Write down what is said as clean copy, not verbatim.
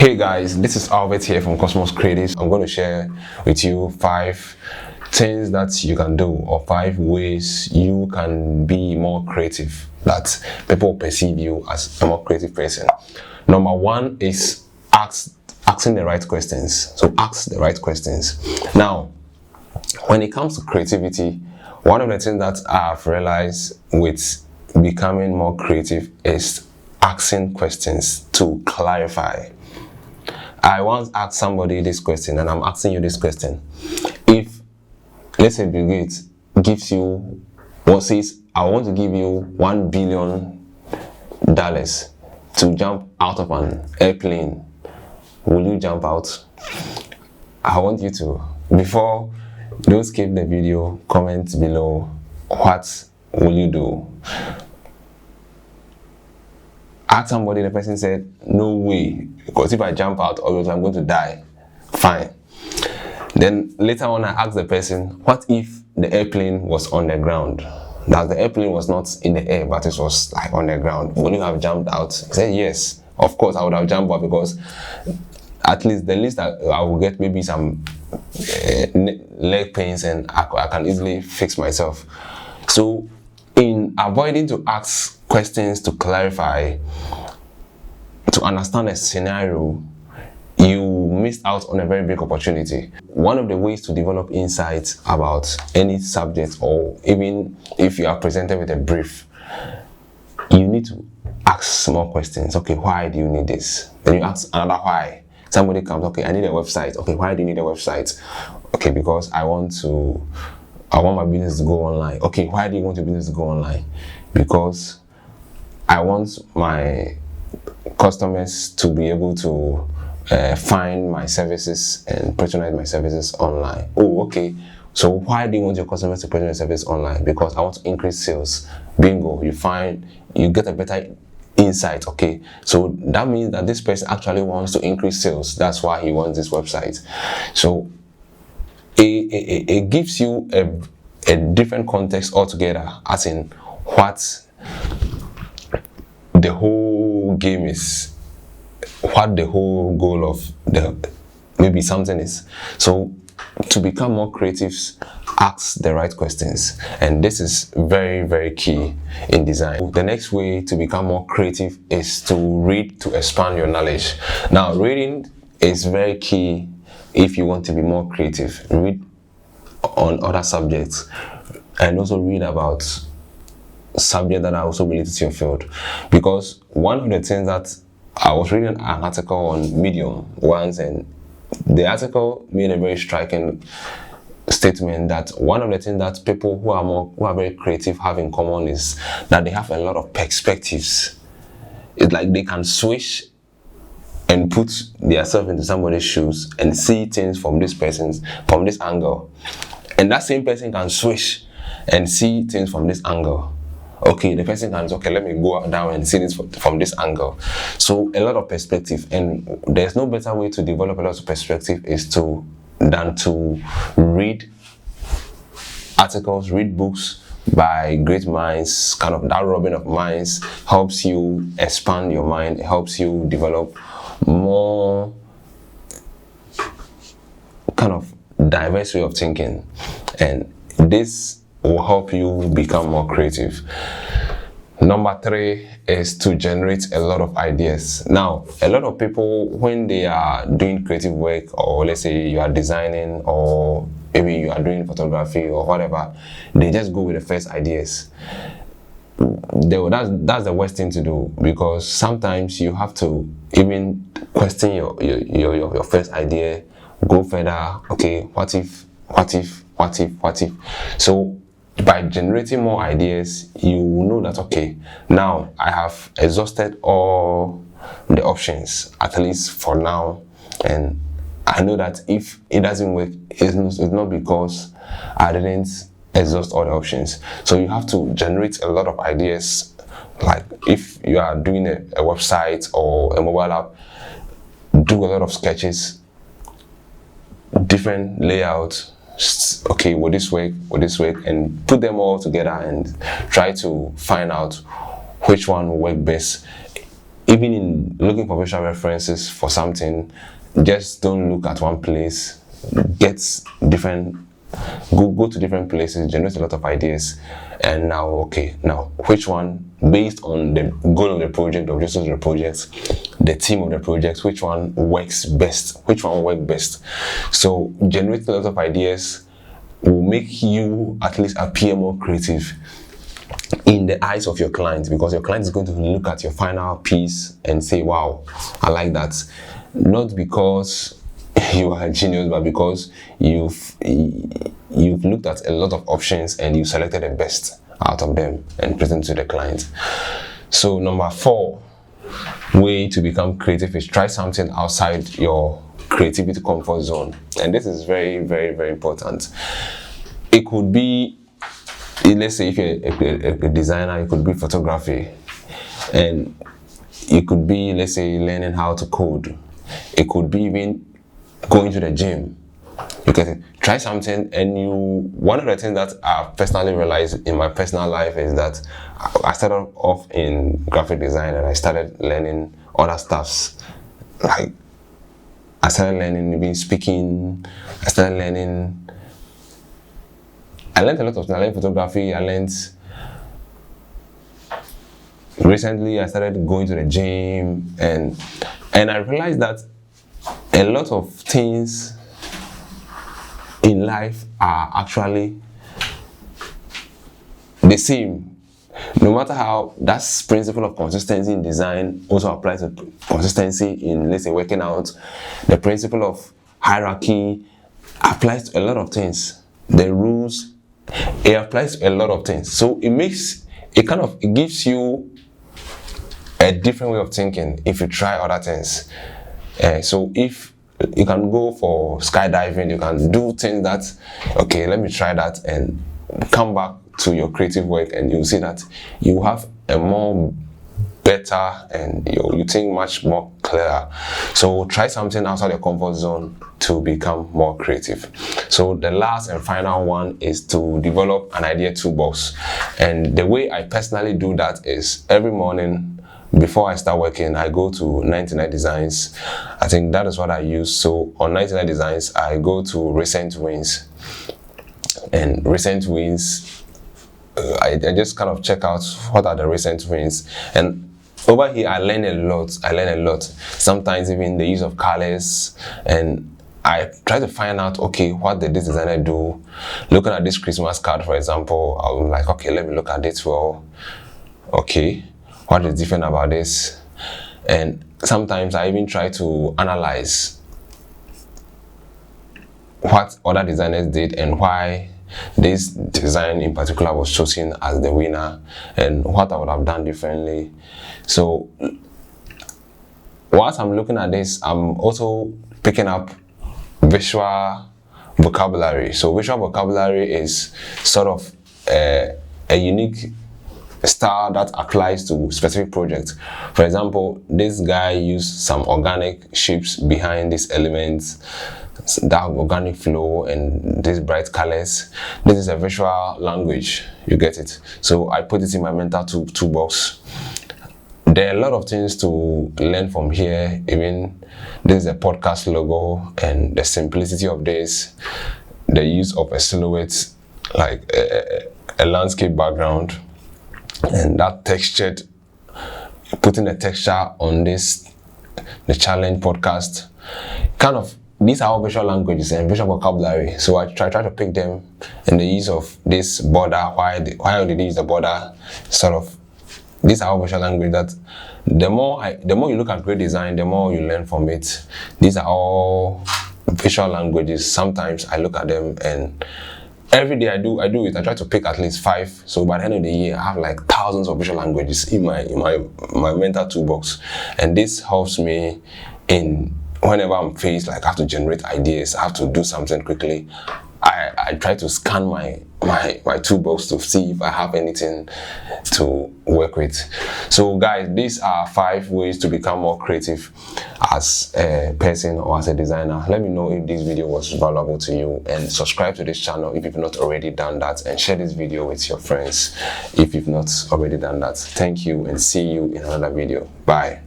Hey guys, this is Albert here from Cosmos Creatives. I'm going to share with you 5 things that you can do, or 5 ways you can be more creative, that people perceive you as a more creative person. Number 1 is asking the right questions. So ask the right questions. Now, when it comes to creativity, one of the things that I've realized with becoming more creative is asking questions to clarify. I once asked somebody this question, and I'm asking you this question. If, let's say, Bill Gates gives you, or says, I want to give you $1 billion to jump out of an airplane, will you jump out? I want you to, before, don't skip the video, comment below, what will you do? Ask somebody, the person said, no way, because if I jump out, obviously I'm going to die. Fine. Then later on, I asked the person, what if the airplane was on the ground? That the airplane was not in the air, but it was like on the ground. Would you have jumped out? He said, yes. Of course, I would have jumped out, because at least the least I will get maybe some leg pains, and I can easily fix myself. So, in avoiding to ask questions to clarify, to understand a scenario, you missed out on a very big opportunity. One of the ways to develop insights about any subject, or even if you are presented with a brief, you need to ask more questions. Okay, why do you need this? Then you ask another why. Somebody comes, okay, I need a website. Okay, why do you need a website? Okay, because I want my business to go online. Okay, why do you want your business to go online? Because I want my customers to be able to find my services and patronize my services online. Oh, okay. So why do you want your customers to patronize your service online? Because I want to increase sales. Bingo. You get a better insight. Okay, so that means that this person actually wants to increase sales. That's why he wants this website. So it gives you a different context altogether, as in what the whole game is, what the whole goal of maybe something is. So to become more creative, ask the right questions, and this is very, very key in design. The next way to become more creative is to read, to expand your knowledge. Now, reading is very key if you want to be more creative. Read on other subjects, and also read about subjects that are also related to your field. Because one of the things that I was reading an article on Medium once, and the article made a very striking statement that one of the things that people who are very creative have in common is that they have a lot of perspectives. It's like they can switch and put themselves into somebody's shoes and see things from this angle, and that same person can switch and see things from this angle. Okay, the person can say, okay, let me go down and see this from this angle. So a lot of perspective, and there's no better way to develop a lot of perspective than to read articles, read books by great minds. Kind of that rubbing of minds helps you expand your mind, helps you develop more kind of diverse way of thinking, and this will help you become more creative. Number 3 is to generate a lot of ideas. Now, a lot of people, when they are doing creative work, or let's say you are designing, or maybe you are doing photography or whatever, they just go with the first ideas. That's the worst thing to do, because sometimes you have to even question your first idea, go further. Okay, what if? So by generating more ideas, you will know that, okay, now I have exhausted all the options, at least for now, and I know that if it doesn't work, it's not because I didn't exhaust all the options. So you have to generate a lot of ideas. Like if you are doing a website or a mobile app, do a lot of sketches, different layouts. Okay, will this work, and put them all together and try to find out which one will work best. even in looking for visual references for something, just don't look at one place. Get different, go to different places, generate a lot of ideas, and now which one, based on the goal of the project, the objectives of the project, the theme of the project, which one works best, which one works best. So generating a lot of ideas will make you at least appear more creative in the eyes of your client, because your client is going to look at your final piece and say, wow, I like that. Not because you are a genius, but because you've looked at a lot of options and you selected the best out of them and present to the client. So number 4 way to become creative is try something outside your creativity comfort zone. And this is very, very, very important. It could be, let's say if you're a designer, it could be photography, and it could be, let's say, learning how to code. It could be even going to the gym. You get it? Try something, and one of the things that I've personally realized in my personal life is that I started off in graphic design and I started learning other stuffs. Like I started learning even speaking, I learned a lot of things. I learned photography, recently I started going to the gym, and I realized that a lot of things in life are actually the same. No matter how, that principle of consistency in design also applies to consistency in, let's say, working out. The principle of hierarchy applies to a lot of things. The rules, it applies to a lot of things. So it gives you a different way of thinking if you try other things. So if you can go for skydiving, you can do things that, okay, let me try that, and come back to your creative work, and you'll see that you have a more better, and you think much more clearer. So try something outside your comfort zone to become more creative. So the last and final one is to develop an idea toolbox. And the way I personally do that is every morning before I start working, I go to 99 Designs. I think that is what I use. So on 99 Designs, I go to recent wins. And recent wins, I just kind of check out what are the recent wins. And over here, I learn a lot. Sometimes even the use of colors. And I try to find out, okay, what did this designer do? Looking at this Christmas card, for example, I'm like, okay, let me look at it. Well, okay, what is different about this? And sometimes I even try to analyze what other designers did and why this design in particular was chosen as the winner, and what I would have done differently. So whilst I'm looking at this, I'm also picking up visual vocabulary. So visual vocabulary is sort of a unique style that applies to specific projects. For example, this guy used some organic shapes behind these elements, that organic flow and these bright colors. This is a visual language, you get it. So I put it in my mental toolbox. There are a lot of things to learn from here. Even this is a podcast logo, and the simplicity of this, the use of a silhouette, like a landscape background, and that textured, putting a texture on this, the challenge podcast, kind of, these are all visual languages and visual vocabulary. So I try to pick them, and the use of this border, why did they use the border, sort of. These are all visual language that the more you look at great design, the more you learn from it. These are all visual languages. Sometimes I look at them, and every day I do it. I try to pick at least 5. So by the end of the year, I have like thousands of visual languages in my mental toolbox, and this helps me in whenever I'm faced, like I have to generate ideas, I have to do something quickly. I try to scan my toolbox to see if I have anything to work with. So guys, these are 5 ways to become more creative as a person or as a designer. Let me know if this video was valuable to you, and subscribe to this channel if you've not already done that, and share this video with your friends if you've not already done that. Thank you, and see you in another video. Bye.